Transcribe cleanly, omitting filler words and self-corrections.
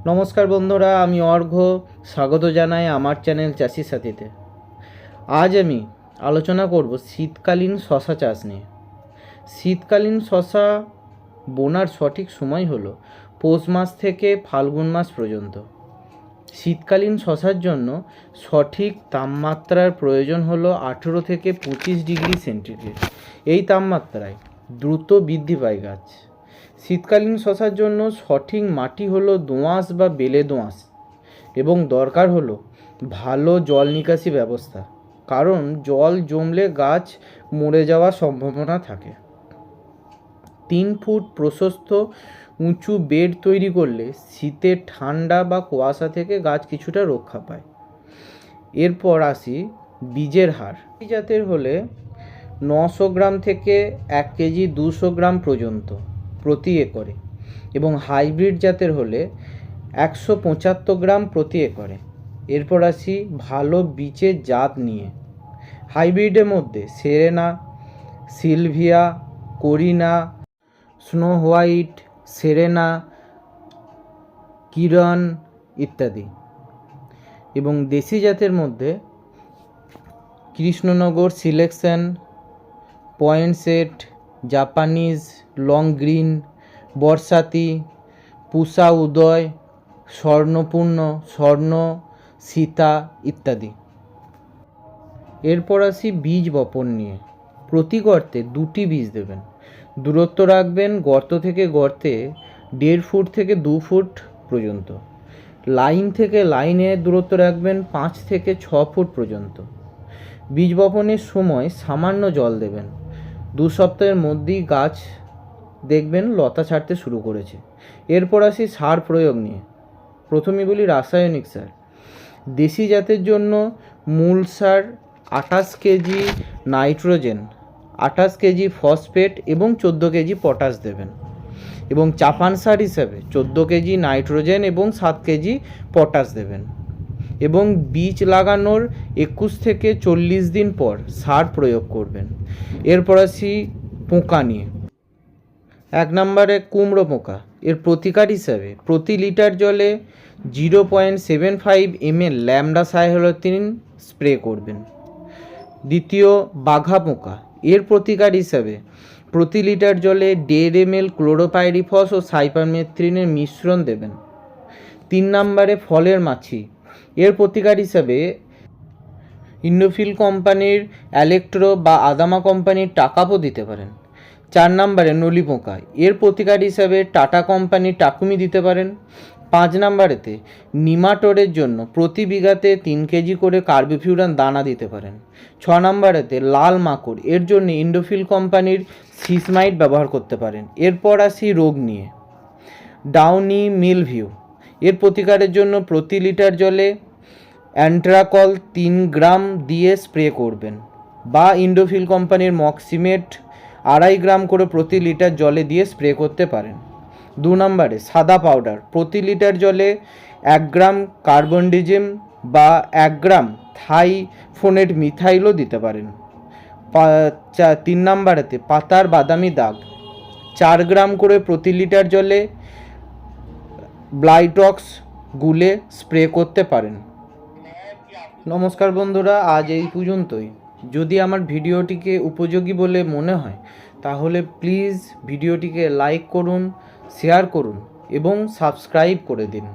নমস্কার বন্ধুরা, আমি অর্ঘ্য স্বাগত জানাই আমার চ্যানেল চাষি সাথীতে। আজ আমি আলোচনা করব শীতকালীন শশা চাষ নিয়ে। শীতকালীন শশা বোনার সঠিক সময় হলো পৌষ মাস থেকে ফাল্গুন মাস পর্যন্ত। শীতকালীন শশার জন্য সঠিক তাপমাত্রার প্রয়োজন হলো 18 থেকে 25 ডিগ্রি সেন্টিগ্রেড। এই তাপমাত্রায় দ্রুত বৃদ্ধি পায় গাছ। শীতকালীন শশার জন্য সঠিক মাটি হলো দোআঁশ বা বেলে দোআঁশ এবং দরকার হলো ভালো জল নিকাশি ব্যবস্থা, কারণ জল জমলে গাছ মরে যাওয়ার সম্ভাবনা থাকে। 3 ফুট প্রশস্ত উঁচু বেড তৈরি করলে শীতে ঠান্ডা বা কুয়াশা থেকে গাছ কিছুটা রক্ষা পায়। এরপর আসি বীজের হার। জাতের হলে 900 গ্রাম থেকে 1 কেজি 200 গ্রাম পর্যন্ত প্রতি একরে, এবং হাইব্রিড জাতের হলে 175 গ্রাম প্রতি একরে। এরপর আসি ভালো বীজের জাত নিয়ে। হাইব্রিডের মধ্যে Serena, Sylvia, Karina, snow white, Serena, Kiran ইত্যাদি। এবং দেশি জাতের মধ্যে Krishnanagar selection, Poinsett, Japanese long green, বর্ষাতি, পুষা উদয়, স্বর্ণপূর্ণ, স্বর্ণ, সীতা ইত্যাদি। এরপর আসি বীজ বপন নিয়ে। প্রতি গর্তে 2টি বীজ দেবেন। দূরত্ব রাখবেন গর্ত থেকে গর্তে 1.5 ফুট থেকে 2 ফুট পর্যন্ত। লাইন থেকে লাইনে দূরত্ব রাখবেন 5 থেকে 6 ফুট পর্যন্ত। বীজ বপনের সময় সামান্য জল দেবেন। 2 সপ্তাহের মধ্যেই গাছ দেখবেন লতা ছাড়তে শুরু করেছে। এরপর আসি সার প্রয়োগ নিয়ে। প্রথমে বলি রাসায়নিক সার। দেশি জাতের জন্য মূল সার 28 কেজি নাইট্রোজেন, 28 কেজি ফসফেট এবং 14 কেজি পটাশ দেবেন। এবং চাপান সার হিসাবে 14 কেজি নাইট্রোজেন এবং 7 কেজি পটাশ দেবেন। এবং বীজ লাগানোর 21 থেকে 40 দিন পর সার প্রয়োগ করবেন। এরপর আসি পোকা নিয়ে। 1 নম্বরে কুমড়ো পোকা। এর প্রতিকার হিসাবে প্রতি লিটার জলে 0.75 ml ল্যামডা সাইহ্যালোথিন স্প্রে করবেন। দ্বিতীয়, বাঘা পোকা। এর প্রতিকার হিসাবে প্রতি লিটার জলে 1.5 ml ক্লোরোপাইরিফস ও সাইপারমেথ্রিনের মিশ্রণ দেবেন। 3 নম্বরে ফলের মাছি। এর প্রতিকার হিসাবে ইন্ডোফিল কোম্পানির অ্যালেক্ট্রো বা আদামা কোম্পানির টাকাপো দিতে পারেন। 4 নম্বরে নলি পোকা। এর প্রতিকার হিসাবে টাটা কোম্পানির টাকুমি দিতে পারেন। 5 নম্বরেতে নিমাটোডের জন্য প্রতি বিঘাতে 3 কেজি করে কার্বিফিউরান দানা দিতে পারেন। 6 নম্বরেতে লাল মাকড়। এর জন্য ইন্ডোফিল কোম্পানির সিসমাইট ব্যবহার করতে পারেন। এরপর আসি রোগ নিয়ে। ডাউনি মিলভিউ। এর প্রতিকারের জন্য প্রতি লিটার জলে অ্যান্ট্রাকল 3 গ্রাম দিয়ে স্প্রে করবেন, বা ইন্ডোফিল কোম্পানির মক্সিমেট 2.5 গ্রাম করে প্রতি লিটার জলে দিয়ে স্প্রে করতে পারেন। 2 নম্বরে সাদা পাউডার। প্রতি লিটার জলে 1 গ্রাম কার্বনডিজিম বা 1 গ্রাম থাইফোনেট মিথাইলও দিতে পারেন। 3 নম্বরেতে পাতার বাদামি দাগ। 4 গ্রাম করে প্রতি লিটার জলে ব্লাইটক্স গুলে স্প্রে করতে পারেন। নমস্কার বন্ধুরা, আজ এই পর্যন্তই। যদি আমার ভিডিওটিকে উপযোগী বলে মনে হয় তাহলে প্লিজ ভিডিওটিকে লাইক করুন, শেয়ার করুন এবং সাবস্ক্রাইব করে দিন।